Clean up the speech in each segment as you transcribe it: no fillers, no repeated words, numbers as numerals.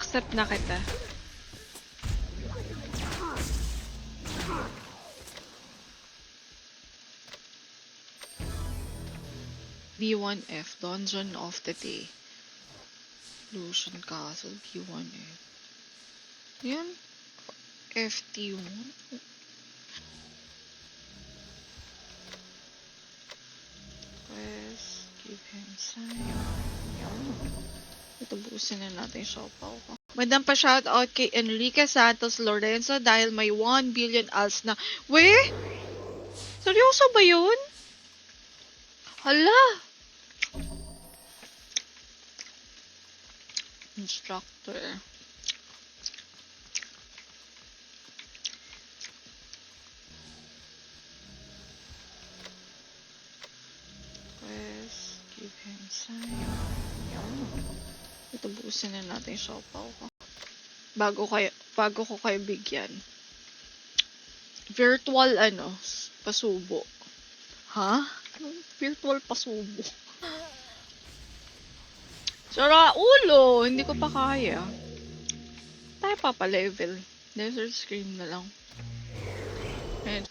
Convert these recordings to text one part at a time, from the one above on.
Accept na kita. B1F, Dungeon of the Day. Lucian Castle, B1F. Yan. FT1. Quest, give him sign. Yan. Ito, buusin na natin yung siopaw ko. Madam pa shoutout kay Enrique Santos Lorenzo dahil may 1 billion als na. Weh? Seryoso ba yun? Hala! Instructor. Quest, give him sign. Yan. Ito, buusin na natin yung siopaw ko. Bago ko kayo bigyan. Virtual pasubo. Ha? Virtual pasubo. Sara ulo! Hindi ko pa kaya. Tayo papa-level. Desert Scream na lang. Ayan.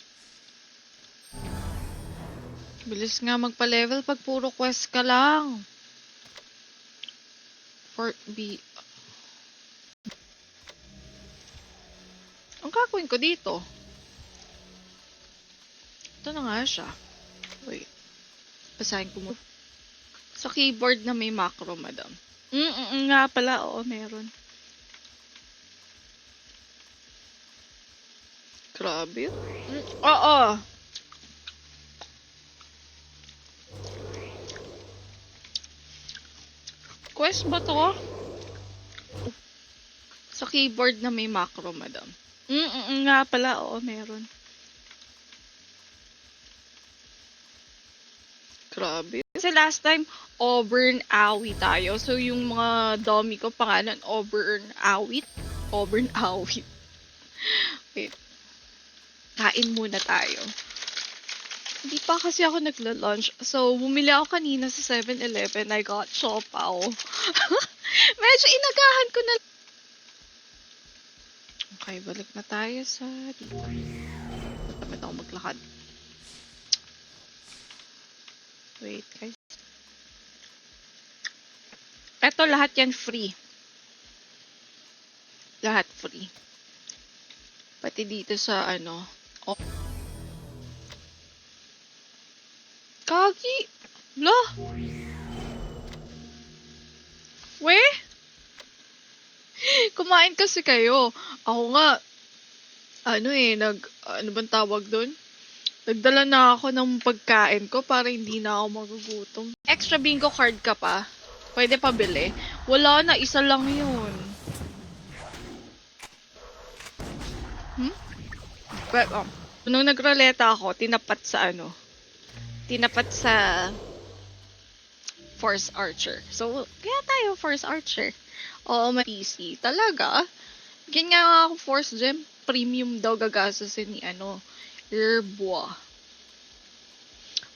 Bilis nga magpa-level pag puro quest ka lang. Fort B. Ang gagawin ko dito? Ito na nga siya. Wait. Basahin ko mo. Sa keyboard na may macro, madam. Nga pala. Oo, meron. Grabe. Oo. Quest ba to? Sa keyboard na may macro, madam. Nga pala. Oo, meron. Grabe. Kasi last time, Auburn Awit tayo. So, yung mga dummy ko pangalan, Auburn Awit. Auburn Awit. Wait. Kain muna tayo. Hindi pa kasi ako nagla-lunch. So, bumili ako kanina sa 7-Eleven. I got siopaw. Medyo inagahan ko na. Okay, balik na tayo sa dito. Tamad ako maglakad. Wait, guys. Eto, lahat yan free. Lahat free. Pati dito sa Oh. Kagi! Blah! Weh? Kumain kasi kayo. Ako nga, ano bang tawag doon? Nagdala na ako ng pagkain ko para hindi na ako magugutom. Extra bingo card ka pa? Pwede pa bili? Wala na, isa lang yun. Pero, nung nagroleta ako, tinapat sa Force Archer. So, kaya tayo Force Archer. Oo, may PC. Talaga? Ganyan nga ako Force Gem. Premium daw gagastusin ni Herbois.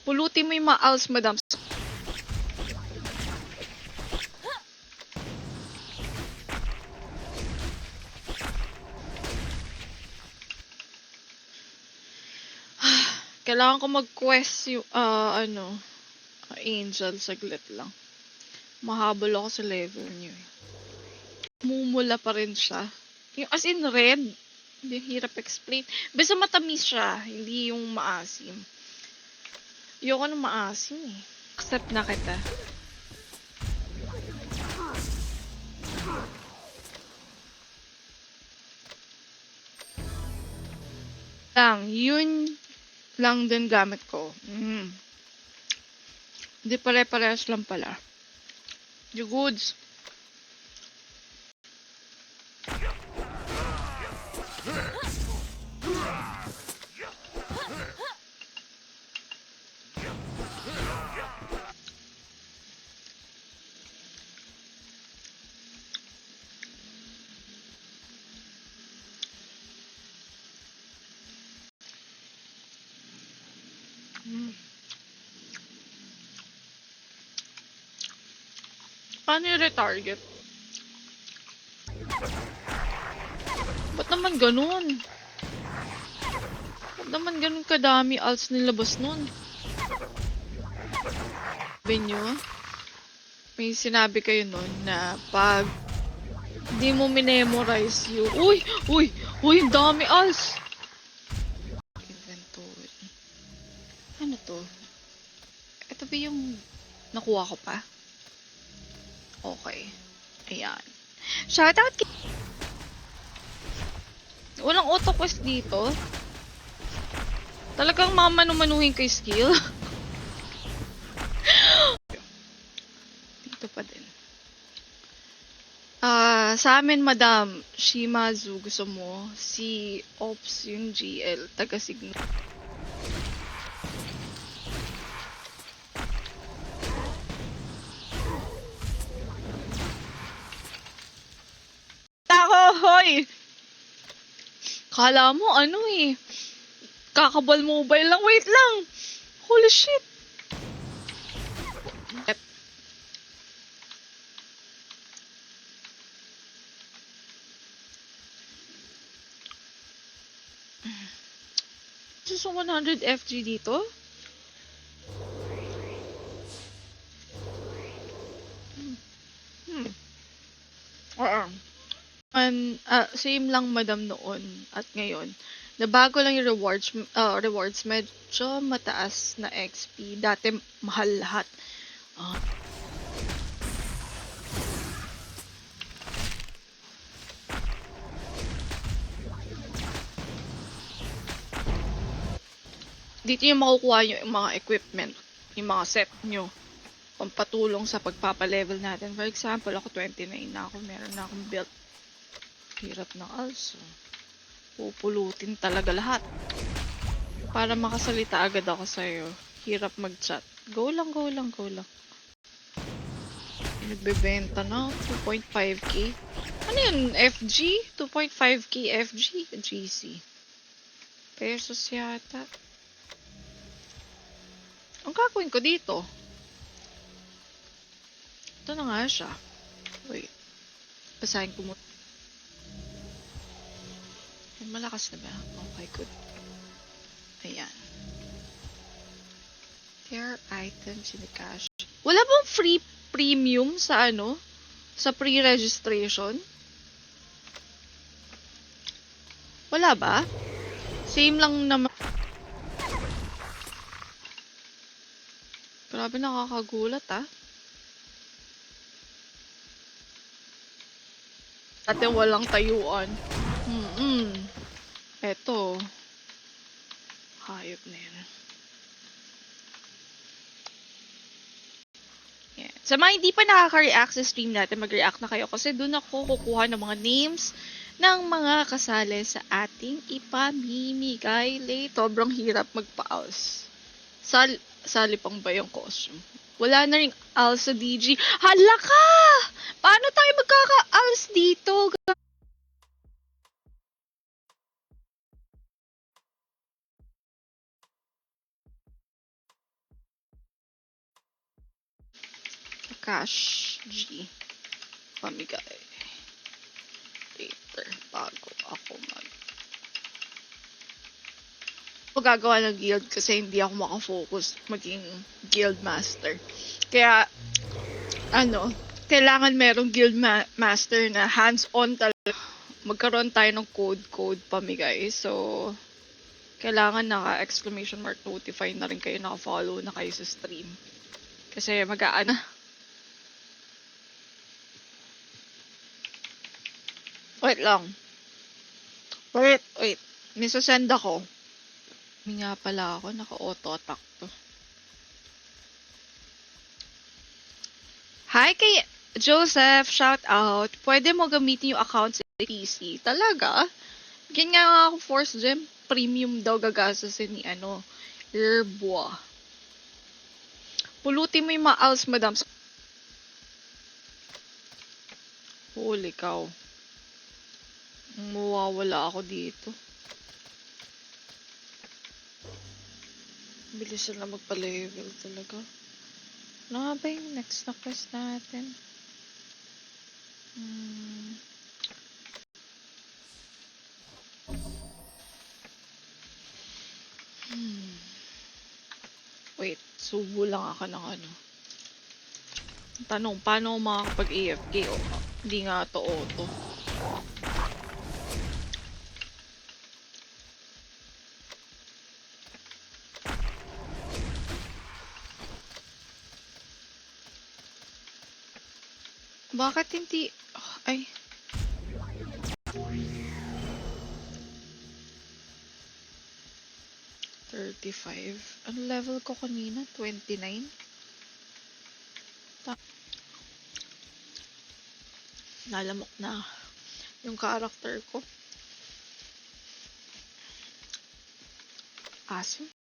Pulutin mo yung mga als, madam. Kailangan ko mag-quest yung, Angel, saglit lang. Mahabol ako sa level niyo. Mumula pa rin siya. Yung as in red. Hindi hirap explain. Basta matamis siya. Hindi yung maasim. Ayoko ng maasim eh. Accept na kita. Yun lang din gamit ko. Hindi pare-parehas lang pala. You goods. Paano yung retarget? Ba't naman ganun? Ba't naman ganun kadami alts nilabas nun? Sabi nyo, may sinabi kayo nun na pag di mo minemorize yung... Uy! Uy! Uy! Ang dami alts! Inventory. Ano to? Ito ba yung nakuha ko pa? Okay. Ayan. Shoutout kay... Walang auto quest dito. Talagang mamanu-manuhin kay skill. Dito pa din. Sa amin, Madam Shimazu, gusto mo? Si Ops yung GL, taga-signal. Ako, hoy! Kala mo, ano eh. Kakabal mobile lang. Wait lang! Holy shit! So, 100 FG dito? Same lang madam noon at ngayon. Nabago lang yung rewards medyo mataas na XP. Dati mahal lahat. Dito yung makukuha nyo yung mga equipment, yung mga set nyo. Pampatulong sa pagpapalevel natin. For example, ako 29 na ako. Meron na akong build. Hirap na also. Pupulutin talaga lahat. Para makasalita agad ako sa'yo. Hirap mag-chat. Go lang, go lang, go lang. Nagbebenta na. 2.5k. Ano yun? FG? 2.5k FG? GC. Pesos yata. Ang gagawin ko dito? Ito na nga siya. Wait. Basahin ko muna. Malakas na ba? Okay, good. Ayan. There are items in the cache. Wala bang free premium sa ano? Sa pre-registration? Wala ba? Same lang naman. Grabe, nakakagulat ah. Ate, walang tayuan. Eto. Hayop na yan. Yeah. Sa mga hindi pa nakaka-react sa stream natin, mag-react na kayo kasi doon ako kukuha ng mga names ng mga kasali sa ating ipamimigay late. Sobrang hirap magpa-ALS. Sali pang ba yung costume? Wala na rin ALS sa DG. Hala ka! Paano tayo magkaka-ALS dito? Cash G. Pamigay. Later. Bago ako gagawa ng guild kasi hindi ako makafocus maging guild master. Kaya, kailangan merong guild master na hands-on talaga. Magkaroon tayo ng code pamigay. So, kailangan naka-exclamation mark notify na rin kayo, naka-follow na kayo sa stream. Kasi mag-aana. Wait lang. Wait. May sasend ako. May nga pala ako, naka-auto attack to. Hi kay Joseph, shout out. Pwede mo gamitin yung account sa PC. Talaga? Ganyan nga ako force gem. Premium daw gagasasin ni Herbois. Pulutin mo yung mga ALS, madam. Holy cow. Mawawala ako dito. Bilis na magpa-level talaga. Ano nga ba yung next na quest natin? Subo lang ako ng ano. Tanong, paano ako makakapag-AFK? O, hindi nga to auto. Bakit hindi... Ay. $35. Ano level ko kanina? 29? Nalamok na yung character ko. Aso.